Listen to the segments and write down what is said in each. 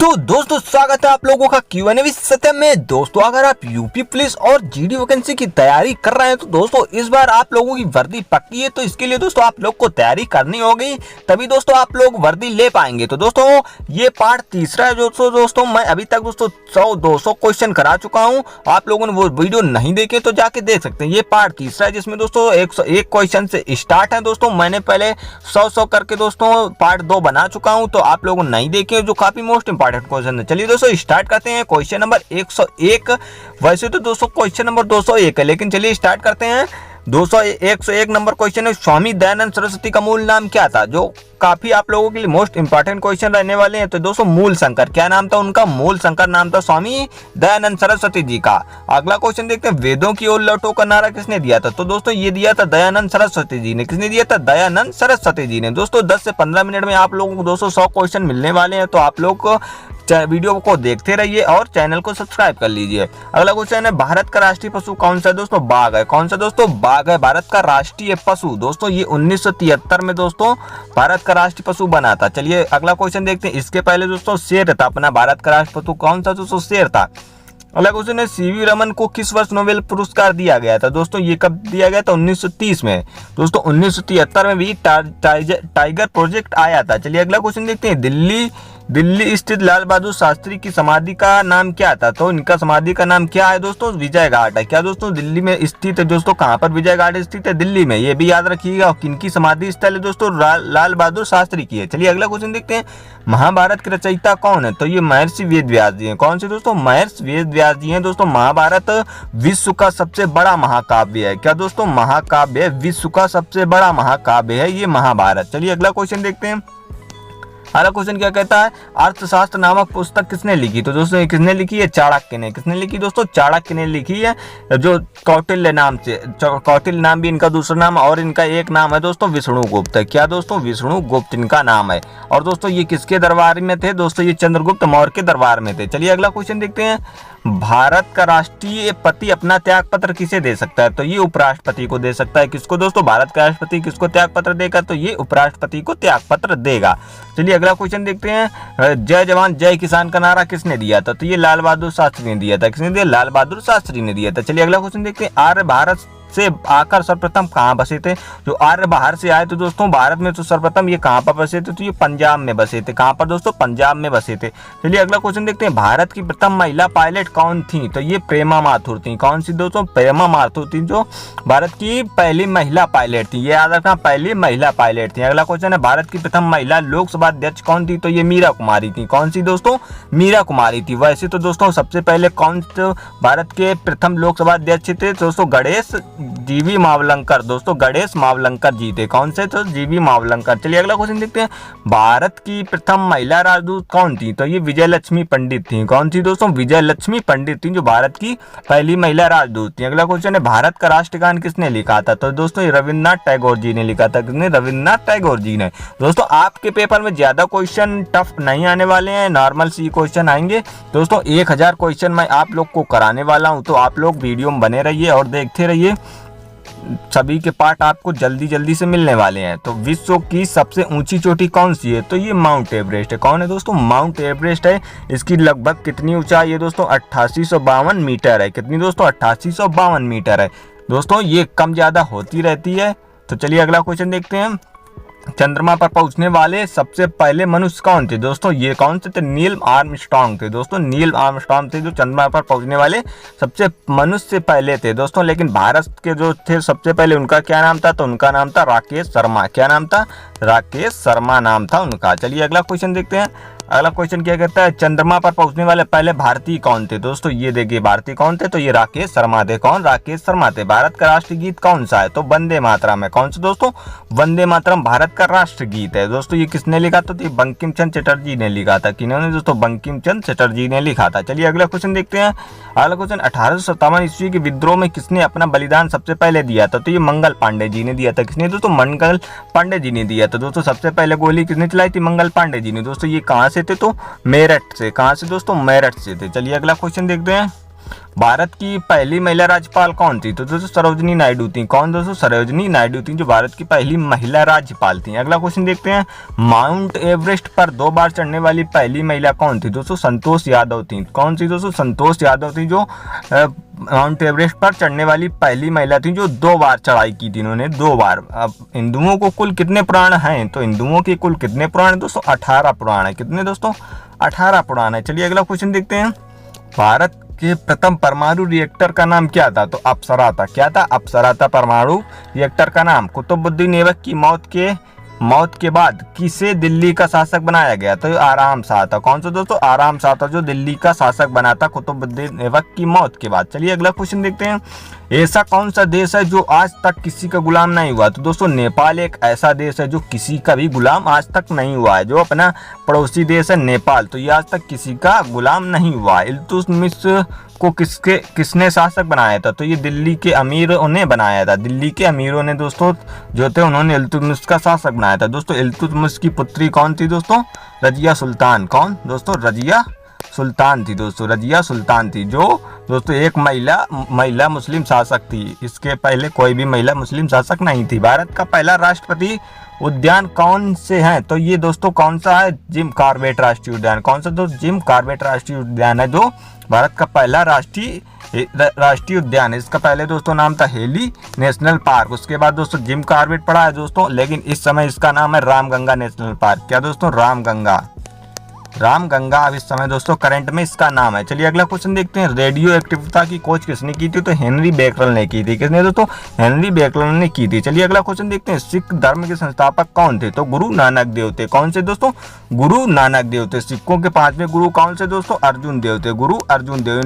तो दोस्तों स्वागत है आप लोगों का Q&A सत्र में। दोस्तों अगर आप यूपी पुलिस और जीडी वैकेंसी की तैयारी कर रहे हैं तो दोस्तों इस बार आप लोगों की वर्दी पक्की है। तो इसके लिए दोस्तों आप लोग को तैयारी करनी होगी, तभी दोस्तों आप लोग वर्दी ले पाएंगे। तो दोस्तों ये पार्ट तीसरा है। दोस्तों मैं अभी तक दोस्तों 100-200 क्वेश्चन करा चुका हूँ। आप लोगों ने वो वीडियो नहीं देखे तो जाके देख सकते हैं। ये पार्ट तीसरा है जिसमें दोस्तों 101 क्वेश्चन से स्टार्ट है। दोस्तों मैंने पहले 100 करके दोस्तों पार्ट 2 बना चुका हूँ, तो आप लोगों ने नहीं देखे जो काफी मोस्ट इंपॉर्टेंट क्वेश्चन है। चलिए दोस्तों स्टार्ट करते हैं। क्वेश्चन नंबर 101, वैसे तो दोस्तों क्वेश्चन नंबर 201 है, लेकिन चलिए स्टार्ट करते हैं। 101 नंबर क्वेश्चन है, स्वामी दयानंद सरस्वती का मूल नाम क्या था? जो काफी आप लोगों के लिए मोस्ट इंपॉर्टेंट क्वेश्चन रहने वाले हैं। तो दोस्तों मूल शंकर, क्या नाम था उनका? मूल शंकर नाम था स्वामी दयानंद सरस्वती जी का। अगला क्वेश्चन देखते हैं, वेदों की ओर लौटो का नारा किसने दिया था? तो दोस्तों ये दिया था दयानंद सरस्वती जी ने। किसने दिया था? दयानंद सरस्वती जी ने। दोस्तों 10 से 15 मिनट में आप लोगों को 200 क्वेश्चन मिलने वाले हैं, तो आप लोग को वीडियो को देखते रहिए और चैनल को सब्सक्राइब कर लीजिए। अगला क्वेश्चन है, भारत का राष्ट्रीय पशु कौन सा है? दोस्तों बाघ है। कौन सा दोस्तों? बाघ है भारत का राष्ट्रीय पशु। दोस्तों ये 1973 में दोस्तों भारत का राष्ट्रीय पशु बना था। चलिए अगला क्वेश्चन देखते हैं। इसके पहले दोस्तों शेर था अपना भारत का राष्ट्रीय पशु। कौन सा दोस्तों? शेर था। अगला क्वेश्चन है, सीवी रमन को किस वर्ष नोबेल पुरस्कार दिया गया था? दोस्तों ये कब दिया गया था? 1930 में। दोस्तों 1973 में भी टाइगर प्रोजेक्ट आया था। चलिए अगला क्वेश्चन देखते हैं, दिल्ली स्थित लाल बहादुर शास्त्री की समाधि का नाम क्या था? तो इनका समाधि का नाम क्या है दोस्तों? विजय घाट है। क्या दोस्तों? दिल्ली में स्थित है। दोस्तों कहाँ पर विजय घाट स्थित है? दिल्ली में। ये भी याद रखिएगा। किनकी समाधि स्थल है दोस्तों? लाल बहादुर शास्त्री की है। चलिए अगला क्वेश्चन देखते हैं, महाभारत के रचयिता कौन है? तो ये महर्षि वेद व्यास जी हैं। कौन से दोस्तों? महर्षि वेद व्यास जी हैं। दोस्तों महाभारत विश्व का सबसे बड़ा महाकाव्य है। क्या दोस्तों? महाकाव्य विश्व का सबसे बड़ा महाकाव्य है ये महाभारत। चलिए अगला क्वेश्चन देखते हैं। अगला क्वेश्चन क्या कहता है, अर्थशास्त्र नामक पुस्तक किसने लिखी? तो दोस्तों ये किसने लिखी है? चाणक्य ने। किसने लिखी दोस्तों? चाणक्य ने लिखी है, जो कौटिल्य नाम से। कौटिल्य नाम भी इनका दूसरा नाम, और इनका एक नाम है दोस्तों विष्णुगुप्त। क्या दोस्तों? विष्णुगुप्त इनका नाम है। और दोस्तों ये किसके दरबार में थे? दोस्तों ये चंद्रगुप्त मौर्य के दरबार में थे। चलिए अगला क्वेश्चन देखते हैं, भारत का राष्ट्रपति अपना त्याग पत्र किसे दे सकता है? तो ये उपराष्ट्रपति को दे सकता है। किसको दोस्तों? भारत का राष्ट्रपति किसको त्याग पत्र देगा? तो ये उपराष्ट्रपति को त्याग पत्र देगा। चलिए अगला क्वेश्चन देखते हैं, जय जवान जय किसान का नारा किसने दिया था? तो ये लाल बहादुर शास्त्री ने दिया था। किसने दिया? लाल बहादुर शास्त्री ने दिया था। चलिए अगला क्वेश्चन देखते हैं, आर्य भारत से आकर सर्वप्रथम कहाँ बसे थे? जो आर्य बाहर से आए तो दोस्तों भारत में तो सर्वप्रथम ये कहाँ पर बसे थे? तो ये पंजाब में बसे थे। कहाँ पर दोस्तों? पंजाब में बसे थे। चलिए अगला क्वेश्चन देखते हैं, भारत की प्रथम महिला पायलट कौन थी? तो ये प्रेमा माथुर थी। कौन सी दोस्तों? प्रेमा माथुर थी, जो भारत की पहली महिला पायलट थी। ये याद रखना, पहली महिला पायलट थी। अगला क्वेश्चन है, भारत की प्रथम महिला लोकसभा अध्यक्ष कौन थी? तो ये मीरा कुमारी थी। कौन सी दोस्तों? मीरा कुमारी थी। वैसे तो दोस्तों सबसे पहले कौन भारत के प्रथम लोकसभा अध्यक्ष थे? दोस्तों गणेश जीवी मावलंकर। दोस्तों गणेश मावलंकर जी थे। कौन से? तो जीवी मावलंकर। चलिए अगला क्वेश्चन देखते हैं, भारत की प्रथम महिला राजदूत कौन थी? तो ये विजय लक्ष्मी पंडित थी। कौन सी दोस्तों? विजय लक्ष्मी पंडित थी, जो भारत की पहली महिला राजदूत थी। अगला क्वेश्चन है, भारत का राष्ट्रगान किसने लिखा था? तो दोस्तों ये रविन्द्रनाथ टैगोर जी ने लिखा था। किसने? रविन्द्रनाथ टैगोर जी ने। दोस्तों आपके पेपर में ज्यादा क्वेश्चन टफ नहीं आने वाले हैं, नॉर्मल सी क्वेश्चन आएंगे। दोस्तों 1000 क्वेश्चन मैं आप लोग को कराने वाला हूं, तो आप लोग वीडियो में बने रहिए और देखते रहिए। सभी के पार्ट आपको जल्दी से मिलने वाले हैं। तो विश्व की सबसे ऊंची चोटी कौन सी है? तो ये माउंट एवरेस्ट है। कौन है दोस्तों? माउंट एवरेस्ट है। इसकी लगभग कितनी ऊंचाई है दोस्तों? 8852 मीटर है। कितनी दोस्तों? 8852 मीटर है। दोस्तों ये कम ज्यादा होती रहती है। तो चलिए अगला क्वेश्चन देखते हैं, चंद्रमा पर पहुंचने वाले सबसे पहले मनुष्य कौन थे? दोस्तों ये कौन से थे? नील आर्मस्ट्रांग थे। दोस्तों नील आर्मस्ट्रांग थे जो चंद्रमा पर पहुंचने वाले सबसे मनुष्य से पहले थे। दोस्तों लेकिन भारत के जो थे सबसे पहले, उनका क्या नाम था? तो उनका नाम था राकेश शर्मा। क्या नाम था? राकेश शर्मा नाम था उनका। चलिए अगला क्वेश्चन देखते हैं। अगला क्वेश्चन क्या कहता है, चंद्रमा पर पहुंचने वाले पहले भारतीय कौन थे? दोस्तों ये देखिए भारतीय कौन थे? तो ये राकेश शर्मा थे। कौन? राकेश शर्मा थे। भारत का राष्ट्रीय गीत कौन सा है? तो वंदे मातरम है। कौन सा दोस्तों? वंदे मातरम भारत का राष्ट्र गीत है। दोस्तों ये किसने लिखा था? तो ये बंकिम चंद्र चटर्जी ने लिखा था। किन्होंने? दोस्तों बंकिम चंद्र चटर्जी ने लिखा था। चलिए अगला क्वेश्चन देखते हैं। अगला क्वेश्चन, 1857 ईस्वी के विद्रोह में किसने अपना बलिदान सबसे पहले दिया था? तो ये मंगल पांडे जी ने दिया था। किसने दोस्तों? मंगल पांडे जी ने दिया था। दोस्तों सबसे पहले गोली किसने चलाई थी? मंगल पांडे जी ने। दोस्तों ये कहाँ से थे? तो मेरठ से। कहाँ से दोस्तों? मेरठ से थे। चलिए अगला क्वेश्चन देखते हैं। भारत की पहली महिला राज्यपाल कौन थी? तो दोस्तों सरोजनी नायडू थी। कौन दोस्तों? सरोजनी नायडू थी, जो भारत की पहली महिला राज्यपाल थी। अगला क्वेश्चन देखते हैं, माउंट एवरेस्ट पर 2 बार चढ़ने वाली पहली महिला कौन थी? दोस्तों संतोष यादव थी। कौन सी दोस्तों? संतोष यादव थी, जो माउंट एवरेस्ट पर चढ़ने वाली पहली महिला थी, जो 2 बार चढ़ाई की थी इन्होंने, 2 बार। अब हिंदुओं को कुल कितने पुराण हैं? तो हिंदुओं के कुल कितने पुराण है दोस्तों? 18 पुराण है। कितने दोस्तों? 18 पुराण है। चलिए अगला क्वेश्चन देखते हैं, भारत के प्रथम परमाणु रिएक्टर का नाम क्या था? तो अप्सरा था। क्या था? अप्सरा था परमाणु रिएक्टर का नाम। कुतुबुद्दीन ऐबक की मौत के बाद किसे दिल्ली का शासक बनाया गया? तो आराम शाह था। कौन सा दोस्तों? आराम शाह था, जो दिल्ली का शासक बना था कुतुबुद्दीन ऐबक की मौत के बाद। चलिए अगला क्वेश्चन देखते हैं, ऐसा कौन सा देश है जो आज तक किसी का गुलाम नहीं हुआ? तो दोस्तों नेपाल एक ऐसा देश है जो किसी का भी गुलाम आज तक नहीं हुआ है। जो अपना पड़ोसी देश है नेपाल, तो ये आज तक किसी का गुलाम नहीं हुआ। इल्तुतमिश को किसने शासक बनाया था? तो ये दिल्ली के अमीरों ने बनाया था। दिल्ली के अमीरों ने दोस्तों जो थे, उन्होंने इल्तुतमिश का शासक बनाया था। दोस्तों इल्तुतमिश की पुत्री कौन थी दोस्तों? रजिया सुल्तान। कौन दोस्तों? रजिया सुल्तान थी। दोस्तों रजिया सुल्तान थी, जो दोस्तों एक महिला मुस्लिम शासक थी। इसके पहले कोई भी महिला मुस्लिम शासक नहीं थी। भारत का पहला राष्ट्रपति उद्यान कौन से हैं? तो ये दोस्तों कौन सा है? जिम कॉर्बेट राष्ट्रीय उद्यान। कौन सा दोस्तों? जिम कॉर्बेट राष्ट्रीय उद्यान है, जो भारत का पहला राष्ट्रीय उद्यान है। इसका पहले दोस्तों नाम था हेली नेशनल पार्क, उसके बाद दोस्तों जिम कॉर्बेट पड़ा है दोस्तों, लेकिन इस समय इसका नाम है रामगंगा नेशनल पार्क। क्या दोस्तों? रामगंगा अब इस समय दोस्तों करंट में इसका नाम है। चलिए अगला क्वेश्चन देखते हैं, रेडियो एक्टिविटी की खोज किसने की थी? तो हेनरी बेकरल ने की थी। किसने दोस्तों? हेनरी बेकरल ने की थी। चलिए अगला क्वेश्चन देखते हैं, सिख धर्म के संस्थापक कौन थे? तो गुरु नानक देव थे। कौन से दोस्तों? गुरु नानक देव थे। सिखों के 5वें गुरु कौन से दोस्तों? अर्जुन देव थे। गुरु अर्जुन देव।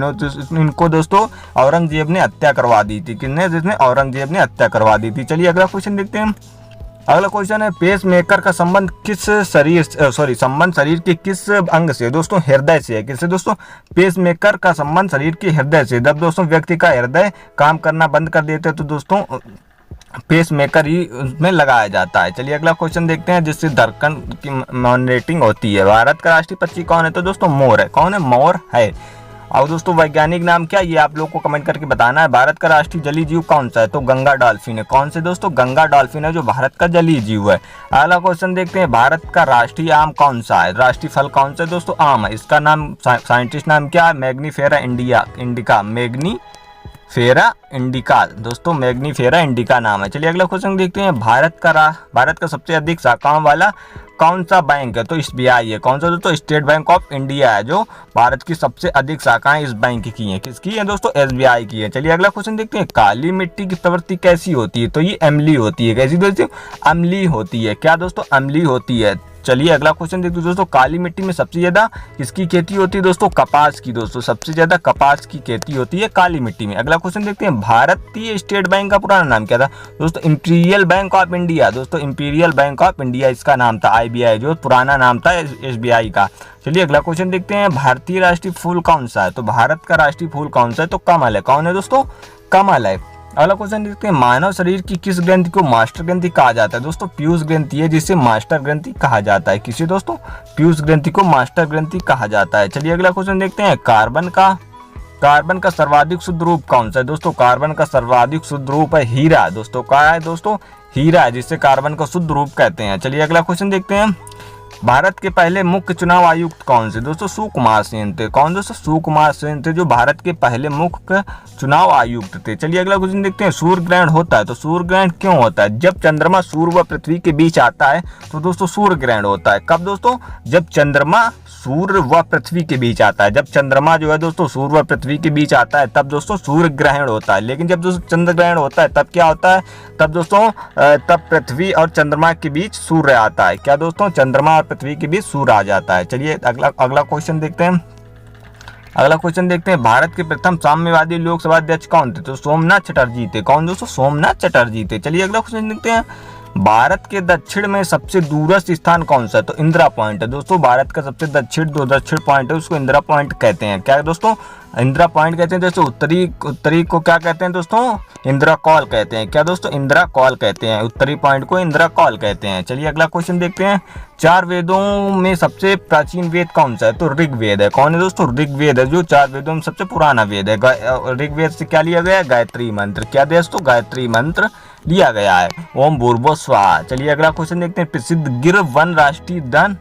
इनको दोस्तों औरंगजेब ने हत्या करवा दी थी। किसने? जिसने औरंगजेब ने हत्या करवा दी थी। चलिए अगला क्वेश्चन देखते हैं, अगला क्वेश्चन है, पेस मेकर का संबंध शरीर के किस अंग से? दोस्तों हृदय से है। किससे दोस्तों? पेस मेकर का संबंध शरीर के हृदय से। जब दोस्तों व्यक्ति का हृदय काम करना बंद कर देते तो दोस्तों पेस मेकर ही उसमें लगाया जाता है। चलिए अगला क्वेश्चन देखते हैं, जिससे धड़कन की मॉनिटरिंग होती है। भारत का राष्ट्रीय पक्षी कौन है? तो दोस्तों मोर है। कौन है? मोर है। और दोस्तों वैज्ञानिक नाम क्या, ये आप लोग को कमेंट करके बताना है। भारत का राष्ट्रीय जलीय जीव कौन सा है? तो गंगा डॉल्फिन है। कौन से दोस्तों? गंगा डॉल्फिन है, जो भारत का जलीय जीव है। अगला क्वेश्चन देखते हैं, भारत का राष्ट्रीय आम कौन सा है? राष्ट्रीय फल कौन सा है दोस्तों? आम है। इसका नाम साइंटिस्ट नाम क्या है? Mangifera indica. मैग्नीफेरा इंडिका दोस्तों, मैग्नीफेरा इंडिका नाम है। चलिए अगला क्वेश्चन देखते हैं, भारत का सबसे अधिक शाखाओं वाला कौन सा बैंक है? तो SBI है। कौन सा दोस्तों? स्टेट बैंक ऑफ इंडिया है, जो भारत की सबसे अधिक शाखाएं इस बैंक की हैं। किसकी है दोस्तों? SBI की है। चलिए अगला क्वेश्चन देखते हैं, काली मिट्टी की प्रवृत्ति कैसी होती है? तो ये अम्लीय होती है। कैसी दोस्तों? अम्लीय होती है। क्या दोस्तों? अम्लीय होती है। चलिए अगला क्वेश्चन देखते हैं दोस्तों, काली मिट्टी में सबसे ज्यादा किसकी खेती होती है? दोस्तों कपास की। दोस्तों सबसे ज्यादा कपास की खेती होती है काली मिट्टी में। अगला क्वेश्चन देखते हैं, भारतीय स्टेट बैंक का पुराना नाम क्या था? दोस्तों इंपीरियल बैंक ऑफ इंडिया। दोस्तों इंपीरियल बैंक ऑफ इंडिया इसका नाम था। IBI जो पुराना नाम था SBI का। चलिए अगला क्वेश्चन देखते हैं, भारतीय राष्ट्रीय फूल कौन सा है? तो भारत का राष्ट्रीय फूल कौन सा है? तो कमल है। कौन है दोस्तों? कमल है। अगला क्वेश्चन देखते हैं, मानव शरीर की किस ग्रंथि को मास्टर ग्रंथि कहा जाता है? दोस्तों पीयूष ग्रंथि है, जिसे मास्टर ग्रंथि कहा जाता है। किसे दोस्तों? पीयूष ग्रंथि को मास्टर ग्रंथि कहा जाता है। चलिए अगला क्वेश्चन देखते हैं, कार्बन का सर्वाधिक शुद्ध रूप कौन सा है? दोस्तों कार्बन का सर्वाधिक शुद्ध रूप है हीरा। दोस्तों क्या है दोस्तों? हीरा है, जिससे कार्बन का शुद्ध रूप कहते हैं। चलिए अगला क्वेश्चन देखते हैं, भारत के पहले मुख्य चुनाव आयुक्त कौन से? दोस्तों सुकुमार सेन थे। कौन दोस्तों? सुकुमार सेन थे, जो भारत के पहले मुख्य चुनाव आयुक्त थे। चलिए अगला क्वेश्चन देखते हैं, सूर्य ग्रहण होता है। तो सूर्य ग्रहण क्यों होता है? जब चंद्रमा सूर्य व पृथ्वी के बीच आता है तो दोस्तों सूर्य ग्रहण होता है। कब दोस्तों? जब चंद्रमा सूर्य व पृथ्वी के बीच आता है। जब चंद्रमा जो है दोस्तों सूर्य व पृथ्वी के बीच आता है तब दोस्तों सूर्य ग्रहण होता है। लेकिन जब दोस्तों चंद्र ग्रहण होता है तब क्या होता है? तब दोस्तों तब पृथ्वी और चंद्रमा के बीच सूर्य आता है। क्या दोस्तों? चंद्रमा और पृथ्वी के बीच सूर्य आ जाता है। चलिए अगला क्वेश्चन देखते हैं। अगला क्वेश्चन देखते हैं, भारत के प्रथम साम्यवादी लोकसभा अध्यक्ष कौन थे? तो सोमनाथ चटर्जी थे। कौन दोस्तों? सोमनाथ चटर्जी थे। चलिए अगला क्वेश्चन देखते हैं, भारत के दक्षिण में सबसे दूरस्थ स्थान कौन सा है? तो इंदिरा पॉइंट है। दोस्तों भारत का सबसे दक्षिण पॉइंट है, उसको इंदिरा पॉइंट कहते हैं। क्या दोस्तों? इंदिरा पॉइंट कहते हैं दोस्तों। उत्तरी को क्या कहते हैं दोस्तों? इंदिरा कॉल कहते हैं। क्या दोस्तों? इंदिरा कॉल कहते हैं। उत्तरी पॉइंट को इंदिरा कॉल कहते हैं। चलिए अगला क्वेश्चन देखते हैं। 4 वेदों में सबसे प्राचीन वेद कौन सा है? तो ऋग्वेद है। कौन है दोस्तों? ऋग्वेद है, जो 4 वेदों में सबसे पुराना वेद है। ऋग्वेद से क्या लिया गया है? गायत्री मंत्र। क्या दोस्तों? गायत्री मंत्र लिया गया है। ओम भूर्भुवः स्वः। चलिए अगला क्वेश्चन देखते हैं। प्रसिद्ध गिर वन राष्ट्रीय उद्यान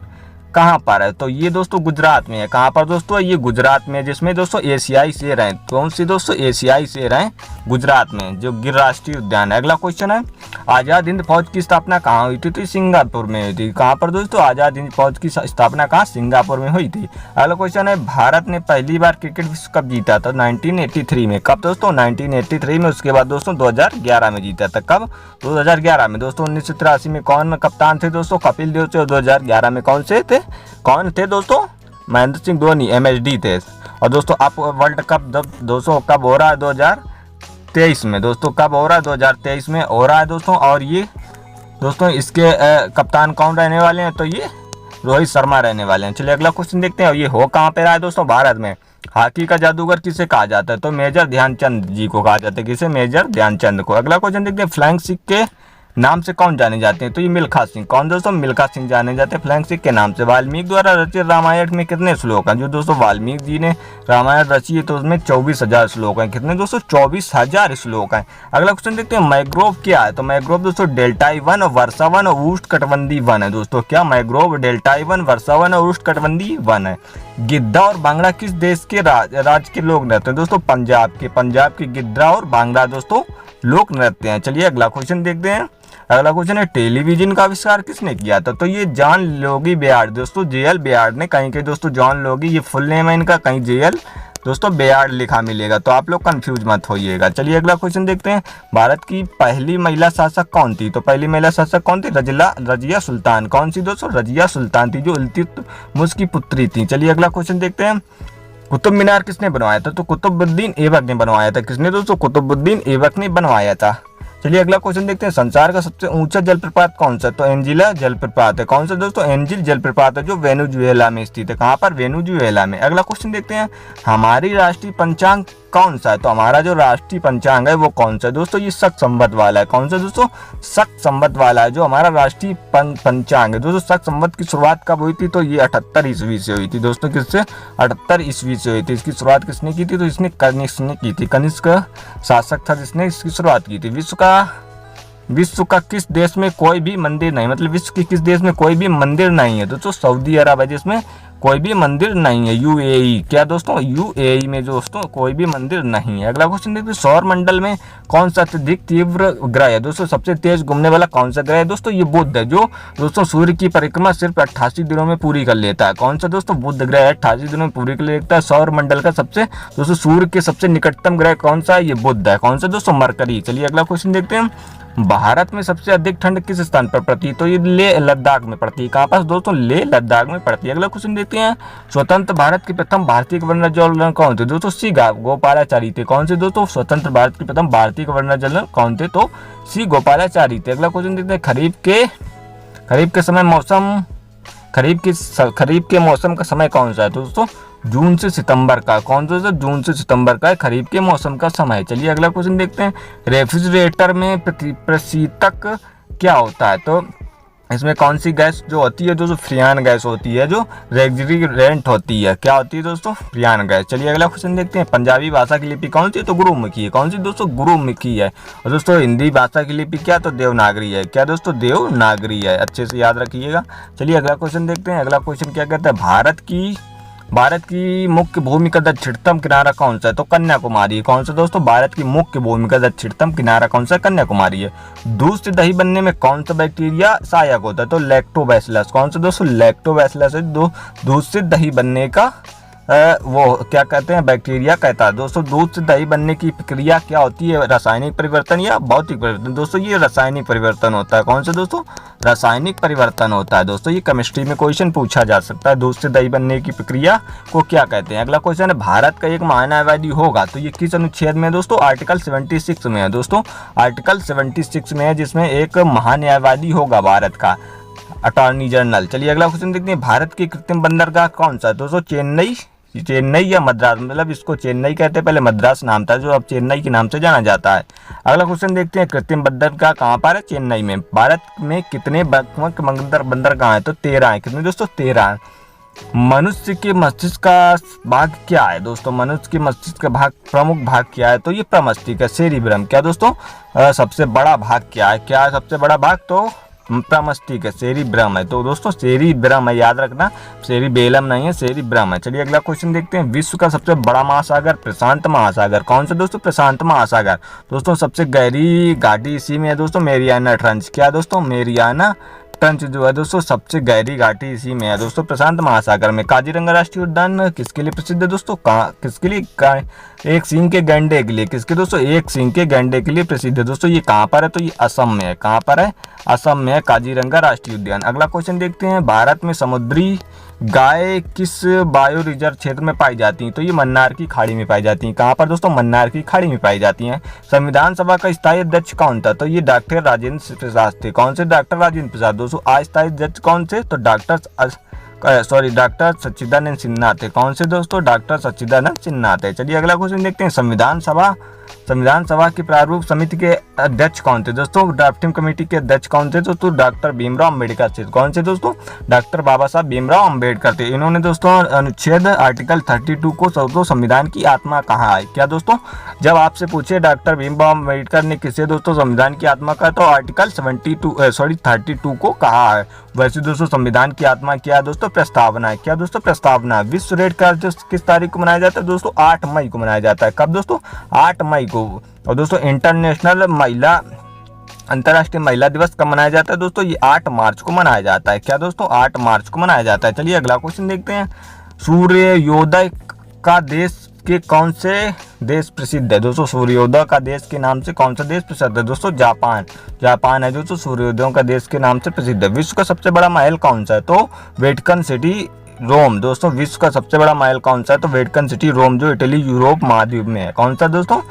कहाँ पर है? तो ये दोस्तों गुजरात में है। कहाँ पर दोस्तों? ये गुजरात में, जिसमें दोस्तों एशियाई शेर हैं। कौन सी दोस्तों? एशियाई शेर हैं गुजरात में, जो गिर राष्ट्रीय उद्यान है। अगला क्वेश्चन है। आजाद हिंद फौज की स्थापना कहाँ हुई थी? तो सिंगापुर में हुई थी। कहाँ पर दोस्तों? आजाद हिंद फौज की स्थापना कहाँ? सिंगापुर में हुई थी। अगला क्वेश्चन है। भारत ने पहली बार क्रिकेट विश्व कप जीता था? 1983 में। कब दोस्तों? 1983 में। उसके बाद दोस्तों 2011 में जीता था। कब? 2011 में दोस्तों। 1983 में कौन कप्तान थे दोस्तों? कपिल देव थे। 2011 में कौन से थे? कौन थे दोस्तों? महेंद्र सिंह धोनी, MSD थे। और दोस्तों आप वर्ल्ड कप दोस्तों कब हो रहा है? 2023 में दोस्तों। कब हो रहा है? 2023 में हो रहा है दोस्तों। और ये दोस्तों इसके कप्तान कौन रहने वाले हैं? तो ये रोहित शर्मा रहने वाले हैं। चलिए अगला क्वेश्चन देखते हैं। ये हो कहाँ पे रहा है दोस्तों? भारत में। हॉकी का जादूगर किसे कहा जाता है? तो मेजर ध्यानचंद जी को कहा जाता है। किसे? मेजर ध्यानचंद को। अगला क्वेश्चन देखते हैं। फ्लाइंग सिख के नाम से कौन जाने जाते हैं? तो ये मिल्खा सिंह। कौन दोस्तों? मिल्खा सिंह जाने जाते हैं फ्लाइंग सिख के नाम से। वाल्मीकि द्वारा रचित रामायण में कितने श्लोक हैं? जो दोस्तों वाल्मीकि जी ने रामायण रची है तो उसमें 24,000 श्लोक हैं। कितने दोस्तों? 24,000 श्लोक हैं। अगला क्वेश्चन देखते हैं। मैंग्रोव क्या है? तो मैंग्रोव दोस्तों डेल्टाई वन, वर्षा वन और उष्णकटिबंधीय वन है दोस्तों। क्या? मैंग्रोव डेल्टाई वन, वर्षा वन और उष्णकटिबंधीय वन है। गिद्धा और बांग्ला किस देश के राज्य के लोक नृत्य हैं? दोस्तों पंजाब के गिद्धा और बांग्ला दोस्तों लोक नृत्य हैं। चलिए अगला क्वेश्चन देखते हैं। अगला क्वेश्चन है। टेलीविजन का आविष्कार किसने किया था? तो ये जॉन लोगी बेयार्ड दोस्तों, JL बेयार्ड ने। कहीं के दोस्तों जॉन लोगी, ये फुल नेम है इनका, कहीं JL दोस्तों बेयार्ड लिखा मिलेगा, तो आप लोग कंफ्यूज मत होइएगा। चलिए अगला क्वेश्चन देखते हैं। भारत की पहली महिला शासक कौन थी? तो पहली महिला शासक कौन थी? रजिया सुल्तान। कौन सी दोस्तों? रजिया सुल्तान थी, जो इल्तुतमिश की पुत्री थी। चलिए अगला क्वेश्चन देखते हैं। कुतुब मीनार किसने बनवाया था? तो कुतुबुद्दीन ऐबक ने बनवाया था। किसने दोस्तों? कुतुबुद्दीन ऐबक ने बनवाया था। चलिए अगला क्वेश्चन देखते हैं। संसार का सबसे ऊंचा जलप्रपात कौन सा? तो एंजिला जलप्रपात है। कौन सा दोस्तों? एंजिल जलप्रपात है, जो वेनेजुएला में स्थित है। कहाँ पर? वेनेजुएला में। अगला क्वेश्चन देखते हैं। हमारी राष्ट्रीय पंचांग कौन सा है? तो हमारा जो राष्ट्रीय पंचांग है वो कौन सा है दोस्तों? ये शक संवत वाला है। कौन सा दोस्तों? शक संवत वाला है जो हमारा राष्ट्रीय पंचांग है दोस्तों। शक संवत की शुरुआत कब हुई थी? तो ये 78 ईस्वी से हुई थी दोस्तों। किससे? 78 ईस्वी से हुई थी। इसकी शुरुआत किसने की थी? तो इसने कनिष्क ने की थी। कनिष्क शासक था जिसने इसकी शुरुआत की थी। विश्व का किस देश में कोई भी मंदिर नहीं, मतलब विश्व के किस देश में कोई भी मंदिर नहीं है दोस्तों? सऊदी अरब है जिसमें कोई भी मंदिर नहीं है। UAE। क्या दोस्तों? UAE में दोस्तों कोई भी मंदिर नहीं है। अगला क्वेश्चन देखते हैं। सौर मंडल में कौन सा अत्यधिक तीव्र ग्रह है दोस्तों? सबसे तेज घूमने वाला कौन सा ग्रह है दोस्तों? ये बुध है, जो दोस्तों सूर्य की परिक्रमा सिर्फ 88 दिनों में पूरी कर लेता है। कौन सा दोस्तों? बुध ग्रह है, 88 दिनों में पूरी कर लेता है। सौर मंडल का सबसे दोस्तों सूर्य के सबसे निकटतम ग्रह कौन सा है? ये बुध है। कौन सा दोस्तों? मरकरी। चलिए अगला क्वेश्चन देखते हैं। भारत में सबसे अधिक ठंड किस स्थान पर पड़ती है? तो ये लेह लद्दाख में पड़ती है। कहाँ पर दोस्तों? लेह लद्दाख में पड़ती है। अगला क्वेश्चन देखते हैं। स्वतंत्र भारत के प्रथम भारतीय गवर्नर जनरल कौन थे? दोस्तों सी गोपालाचारी थे। कौन से दोस्तों? स्वतंत्र भारत के प्रथम भारतीय गवर्नर जनरल कौन थे? तो सी गोपालाचारी थे। अगला क्वेश्चन देखते हैं। खरीफ के मौसम का समय कौन सा है? तो दोस्तों जून से सितंबर का। कौन सा? जून से सितंबर का है खरीफ के मौसम का समय। चलिए अगला क्वेश्चन देखते हैं। रेफ्रिजरेटर में प्रशीतक क्या होता है? तो इसमें कौन सी गैस जो होती है दोस्तों? फ्रियान गैस होती है, जो रेफ्रिजरेंट होती है। क्या होती है दोस्तों? फ्रियान गैस। चलिए अगला क्वेश्चन देखते हैं। पंजाबी भाषा की लिपि कौन सी? तो गुरुमुखी है। कौन सी दोस्तों? गुरुमुखी है। और दोस्तों हिंदी भाषा की लिपि क्या? तो देवनागरी है। क्या दोस्तों? देवनागरी है। अच्छे से याद रखिएगा। चलिए अगला क्वेश्चन देखते हैं। अगला क्वेश्चन क्या कहता है? भारत की मुख्य भूमि का दक्षिणतम किनारा कौन सा है? तो कन्याकुमारी है। कौन सा दोस्तों? भारत की मुख्य भूमि का दक्षिणतम किनारा कौन सा? कन्याकुमारी है। दूध से दही बनने में कौन सा बैक्टीरिया सहायक होता है? तो लैक्टोबैसिलस। कौन सा दोस्तों? लैक्टोबैसिलस है दूध से दही बनने का वो क्या कहते हैं? बैक्टीरिया कहता है। दोस्तों दूध से दही बनने की प्रक्रिया क्या होती है? रासायनिक परिवर्तन या भौतिक परिवर्तन? दोस्तों ये रासायनिक परिवर्तन होता है। कौन सा दोस्तों? रासायनिक परिवर्तन होता है। दोस्तों ये केमिस्ट्री में क्वेश्चन पूछा जा सकता है। दूध से दही बनने की प्रक्रिया को क्या कहते हैं? अगला क्वेश्चन है। भारत का एक महान्यायवादी होगा, तो ये किस अनुच्छेद में दोस्तों? आर्टिकल 76 में है दोस्तों। आर्टिकल 76 में है, जिसमें एक महान्यायवादी होगा भारत का, अटॉर्नी जनरल। चलिए अगला क्वेश्चन देखते हैं। भारत की कृत्रिम बंदरगाह कौन सा है? दोस्तों चेन्नई चेन्नई या मद्रास, मतलब इसको चेन्नई कहते हैं, पहले मद्रास नाम था जो अब चेन्नई के नाम से जाना जाता है। अगला क्वेश्चन देखते हैं, कृत्रिम बंदरगाह कहाँ पर है? चेन्नई में। भारत में कितने बंदरगाह है? तो 13 है। कितने दोस्तों? 13 है। मनुष्य के मस्तिष्क का भाग क्या है दोस्तों? मनुष्य के मस्तिष्क का भाग, प्रमुख भाग क्या है? तो ये प्रमस्तिष्क है, सेरिब्रम। क्या दोस्तों? सबसे बड़ा भाग क्या है? क्या है सबसे बड़ा भाग? तो प्रमस्तिष्क है, सेरिब्रम है। तो दोस्तों सेरिब्रम है, याद रखना, सेरिबेलम नहीं है, सेरिब्रम है। चलिए अगला क्वेश्चन देखते हैं, विश्व का सबसे बड़ा महासागर? प्रशांत महासागर। कौन सा दोस्तों? प्रशांत महासागर। दोस्तों सबसे गहरी घाटी इसी में है दोस्तों, मेरियाना ट्रंच। क्या दोस्तों? मेरियाना ट्रंच जो है दोस्तों सबसे गहरी घाटी इसी में है दोस्तों, प्रशांत महासागर में। काजीरंगा राष्ट्रीय उद्यान किसके लिए प्रसिद्ध है दोस्तों? किसके लिए? एक सींग के गैंडे के लिए। किसके दोस्तों? एक सींग के गैंडे के लिए प्रसिद्ध है दोस्तों। ये कहाँ पर है? तो ये असम में है। कहाँ पर है? असम में है काजीरंगा राष्ट्रीय उद्यान। अगला क्वेश्चन देखते हैं, भारत में समुद्री गाय किस बायो रिजर्व क्षेत्र में पाई जाती हैं? तो ये मन्नार की खाड़ी में पाई जाती हैं। कहाँ पर दोस्तों? मन्नार की खाड़ी में पाई जाती हैं। संविधान सभा का स्थायी अध्यक्ष कौन था? तो ये डॉक्टर राजेंद्र प्रसाद थे। कौन से? डॉक्टर राजेंद्र प्रसाद। दोस्तों अस्थायी अध्यक्ष कौन से? तो डॉक्टर सच्चिदानंद सिन्हा थे। कौन से दोस्तों? डॉक्टर सच्चिदानंद सिन्हा थे। चलिए अगला क्वेश्चन देखते हैं, संविधान सभा की प्रारूप समिति के अध्यक्ष कौन थे दोस्तों? ड्राफ्टिंग कमेटी के अध्यक्ष कौन थे दोस्तों? डॉक्टर भीमराव अम्बेडकर थे। कौन से दोस्तों? डॉक्टर बाबा साहब भीमराव अम्बेडकर थे। इन्होंने दोस्तों अनुच्छेद आर्टिकल 32 को दोस्तों संविधान की आत्मा कहा है? क्या दोस्तों? जब आपसे पूछे डॉक्टर भीमराव अम्बेडकर ने किसे दोस्तों संविधान की आत्मा कहा, तो आर्टिकल 32 को कहा है। वैसे दोस्तों संविधान की आत्मा क्या है दोस्तों? प्रस्तावना है। क्या दोस्तों? प्रस्तावना। विश्व रेड क्रॉस किस तारीख को मनाया जाता है दोस्तों? 8 मई को मनाया जाता है। कब दोस्तों? 8 मई को। और दोस्तों अंतर्राष्ट्रीय महिला दिवस कब मनाया जाता है दोस्तों? ये 8 मार्च को मनाया जाता है। क्या दोस्तों? 8 मार्च को मनाया जाता है। चलिए अगला क्वेश्चन देखते हैं, सूर्योदय का देश के कौन से देश प्रसिद्ध है दोस्तों? सूर्योदय का देश के नाम से कौन सा देश प्रसिद्ध है दोस्तों? जापान है दोस्तों सूर्योदय का देश के नाम से प्रसिद्ध है। विश्व का सबसे बड़ा महल कौन सा है? तो वेटिकन सिटी रोम। दोस्तों विश्व का सबसे बड़ा महल कौन सा है? तो वेटिकन सिटी रोम, जो इटली यूरोप महाद्वीप में है। कौन सा दोस्तों?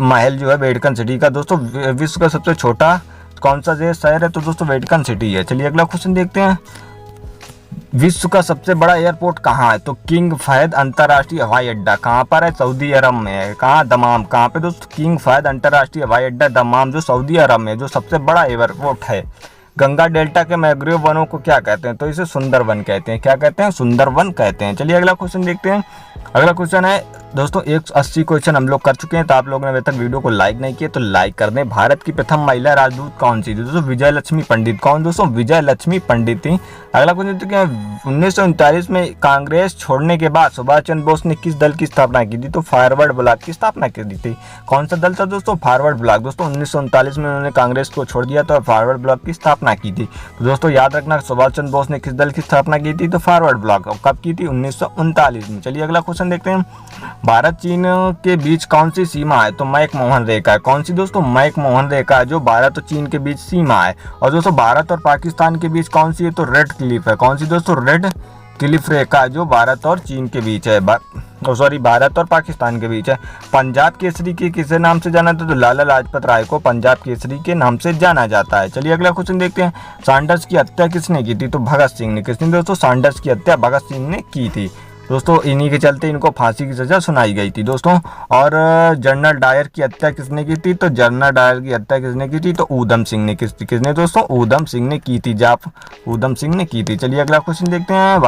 महल जो है वेटिकन सिटी का। दोस्तों विश्व का सबसे छोटा कौन सा देश शहर है? तो दोस्तों वेटिकन सिटी है। चलिए अगला क्वेश्चन देखते हैं, विश्व का सबसे बड़ा एयरपोर्ट कहाँ है? तो किंग फहद अंतर्राष्ट्रीय हवाई अड्डा। कहाँ पर है? सऊदी अरब में है। कहाँ? दमाम। कहाँ पे दोस्तों? किंग फहद अंतर्राष्ट्रीय हवाई अड्डा दमाम, जो सऊदी अरब में, जो सबसे बड़ा एयरपोर्ट है। गंगा डेल्टा के मैंग्रोव वनों को क्या कहते हैं? तो इसे सुंदरवन कहते हैं। क्या कहते हैं? सुंदरवन कहते हैं। चलिए अगला क्वेश्चन देखते हैं, अगला क्वेश्चन है दोस्तों 180 क्वेश्चन हम लोग कर चुके हैं, तो आप लोगों ने अभी तक वीडियो को लाइक नहीं किया तो लाइक कर दें। भारत की प्रथम महिला राजदूत कौन सी थी दोस्तों? विजय लक्ष्मी पंडित। कौन दोस्तों? विजय लक्ष्मी पंडित थी। अगला क्वेश्चन देखते हैं, 1939 में कांग्रेस छोड़ने के बाद सुभाष चंद्र बोस ने किस दल की स्थापना की थी? तो फॉरवर्ड ब्लॉक की स्थापना की थी। कौन सा दल था दोस्तों? Forward block. दोस्तों 1939 में उन्होंने कांग्रेस को छोड़ दिया तो फॉरवर्ड ब्लॉक की स्थापना की थी। तो दोस्तों याद रखना, सुभाष चंद्र बोस ने किस दल की स्थापना की थी? तो फॉरवर्ड ब्लॉक। कब की थी? 1939 में। चलिए अगला क्वेश्चन देखते हैं, भारत चीन के बीच कौन सी सीमा है? तो मैकमोहन रेखा है। कौन सी दोस्तों? मैकमोहन रेखा है, जो भारत और चीन के बीच सीमा है। और दोस्तों भारत और पाकिस्तान के बीच कौन सी है? तो रेड क्लिफ है। कौन सी दोस्तों? रेड क्लिफ रेखा, जो भारत और चीन के बीच है, भारत और पाकिस्तान के बीच है। पंजाब केसरी के किस नाम से जाना था? तो लाला लाजपत राय को पंजाब केसरी के नाम से जाना जाता है। चलिए अगला क्वेश्चन देखते हैं, सैंडर्स की हत्या किसने की थी? तो भगत सिंह ने। किसने दोस्तों? सैंडर्स की हत्या भगत सिंह ने की थी। दोस्तों इन्हीं के चलते इनको फांसी की सजा सुनाई गई थी दोस्तों। और जनरल डायर की हत्या किसने की थी? तो जनरल डायर की हत्या किसने की थी? तो ऊधम सिंह ने। किसने दोस्तों? ऊधम सिंह ने की थी। ऊधम सिंह ने की थी। चलिए अगला क्वेश्चन देखते हैं,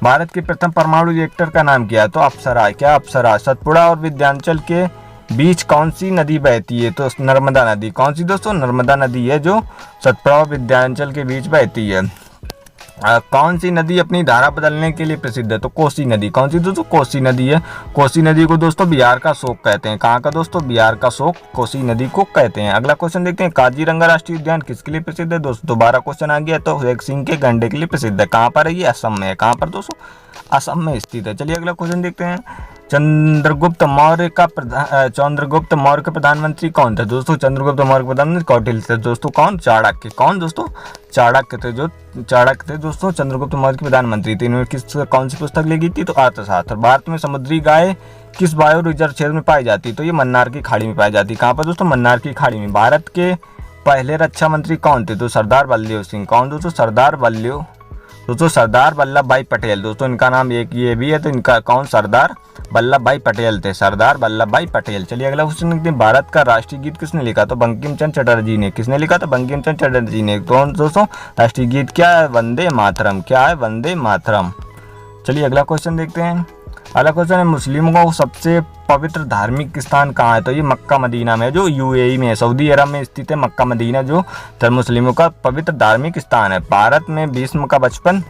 भारत के प्रथम परमाणु रिएक्टर का नाम क्या है? तो अप्सरा है। क्या? अप्सरा। सतपुड़ा और विंध्याचल के बीच कौन सी नदी बहती है? तो नर्मदा नदी। कौन सी दोस्तों? नर्मदा नदी है, जो सतपुड़ा और विंध्याचल के बीच बहती है। कौन सी नदी अपनी धारा बदलने के लिए प्रसिद्ध है? तो कोसी नदी। कौन सी दोस्तों? कोसी नदी है। कोसी नदी को दोस्तों बिहार का शोक कहते हैं। कहाँ का दोस्तों? बिहार का शोक कोसी नदी को कहते हैं। अगला क्वेश्चन देखते हैं, काजीरंगा राष्ट्रीय उद्यान किसके लिए प्रसिद्ध है दोस्तों? दोबारा क्वेश्चन आ गया, तो एक सिंह के गैंडे के लिए प्रसिद्ध है। कहाँ पर है ये? असम में है। कहाँ पर दोस्तों? असम में स्थित है। चलिए अगला क्वेश्चन देखते हैं, चंद्रगुप्त मौर्य का प्रधानमंत्री कौन था दोस्तों? चंद्रगुप्त मौर्य प्रधानमंत्री कौटिल्य थे दोस्तों। कौन? चाणक्य। कौन दोस्तों? चाणक्य थे, जो चाणक्य थे दोस्तों चंद्रगुप्त मौर्य के प्रधानमंत्री थे। इन्होंने कौन सी पुस्तक लिखी थी? तो अर्थशास्त्र। भारत में समुद्री गाय किस बायो रिजर्व क्षेत्र में पाई जाती? तो ये मन्नार की खाड़ी में पाई जाती। कहाँ पर दोस्तों? मन्नार की खाड़ी में। भारत के पहले रक्षा मंत्री कौन थे? तो सरदार वल्लभ सिंह। कौन दोस्तों? सरदार वल्लभ दोस्तों सरदार वल्लभ भाई पटेल, दोस्तों इनका नाम एक ये भी है, तो इनका कौन, सरदार वल्लभ भाई पटेल थे, सरदार वल्लभ भाई पटेल। चलिए अगला क्वेश्चन देखते हैं, भारत का राष्ट्रीय गीत किसने लिखा? तो बंकिम चंद्र चटर्जी ने। किसने लिखा? तो बंकिम चंद्र चटर्जी ने। तो दोस्तों राष्ट्रीय गीत क्या है? वंदे मातरम। क्या है? वंदे मातरम। चलिए अगला क्वेश्चन देखते हैं। अगला क्वेश्चन है, मुस्लिमों का सबसे पवित्र धार्मिक स्थान कहाँ है? तो ये मक्का मदीना में, जो यूएई में है, सऊदी अरब में स्थित है मक्का मदीना, जो मुस्लिमों का पवित्र धार्मिक स्थान है। भारत में भीष्म का बचपन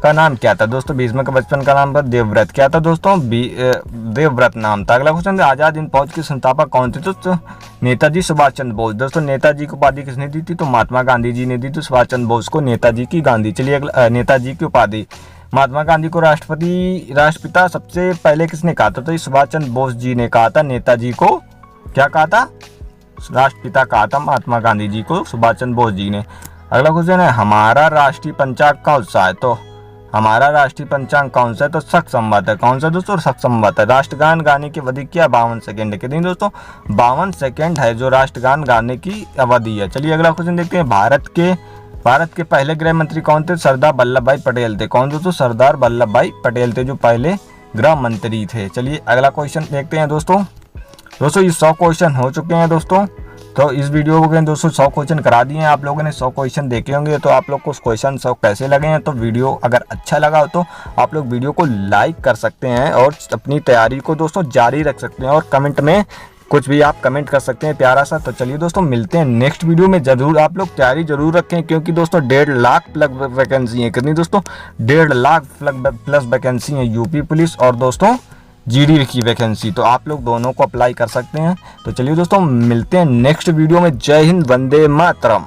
का नाम क्या था? दोस्तों भीष्म का बचपन का नाम था देवव्रत। क्या था दोस्तों? देवव्रत नाम था। अगला क्वेश्चन है, आजाद हिंद फौज के संस्थापक कौन थे? दोस्तों नेताजी सुभाष चंद्र बोस। दोस्तों नेताजी को उपाधि किसने दी थी? तो महात्मा गांधी जी ने दी थी सुभाष चंद्र बोस को नेताजी की गांधी। चलिए अगला, नेताजी की उपाधि। महात्मा गांधी को राष्ट्रपिता सबसे पहले किसने कहा था? तो ये सुभाष चंद्र बोस जी ने कहा था। नेताजी को क्या कहा था? राष्ट्रपिता कहा था महात्मा गांधी जी को सुभाष चंद्र बोस जी ने। अगला क्वेश्चन है, हमारा राष्ट्रीय पंचांग कौन सा है? तो हमारा राष्ट्रीय पंचांग कौन सा है? तो शक संवत है। कौन सा दोस्तों? शक संवत है। राष्ट्रगान गाने की अवधि क्या? 52 सेकेंड है। कितनी दोस्तों? 52 सेकेंड है जो राष्ट्रगान गाने की अवधि है। चलिए अगला क्वेश्चन देखते हैं, भारत के पहले गृह मंत्री कौन थे? सरदार वल्लभ भाई पटेल थे। कौन दोस्तों? सरदार वल्लभ भाई पटेल थे जो पहले गृह मंत्री थे। चलिए अगला क्वेश्चन देखते हैं दोस्तों ये 100 क्वेश्चन हो चुके हैं दोस्तों। तो इस वीडियो को दोस्तों 100 क्वेश्चन करा दिए हैं आप लोगों ने। 100 क्वेश्चन देखे होंगे, तो आप लोग को क्वेश्चन 100 कैसे लगे हैं? तो वीडियो अगर अच्छा लगा हो तो आप लोग वीडियो को लाइक कर सकते हैं और अपनी तैयारी को दोस्तों जारी रख सकते हैं, और कमेंट में कुछ भी आप कमेंट कर सकते हैं प्यारा सा। तो चलिए दोस्तों मिलते हैं नेक्स्ट वीडियो में। जरूर आप लोग तैयारी जरूर रखें, क्योंकि दोस्तों 1.5 लाख प्लस वैकेंसी है। कितनी दोस्तों? 1.5 लाख प्लस वैकेंसी है यूपी पुलिस और दोस्तों जीडी की वैकेंसी। तो आप लोग दोनों को अप्लाई कर सकते हैं। तो चलिए दोस्तों मिलते हैं नेक्स्ट वीडियो में। जय हिंद, वंदे मातरम।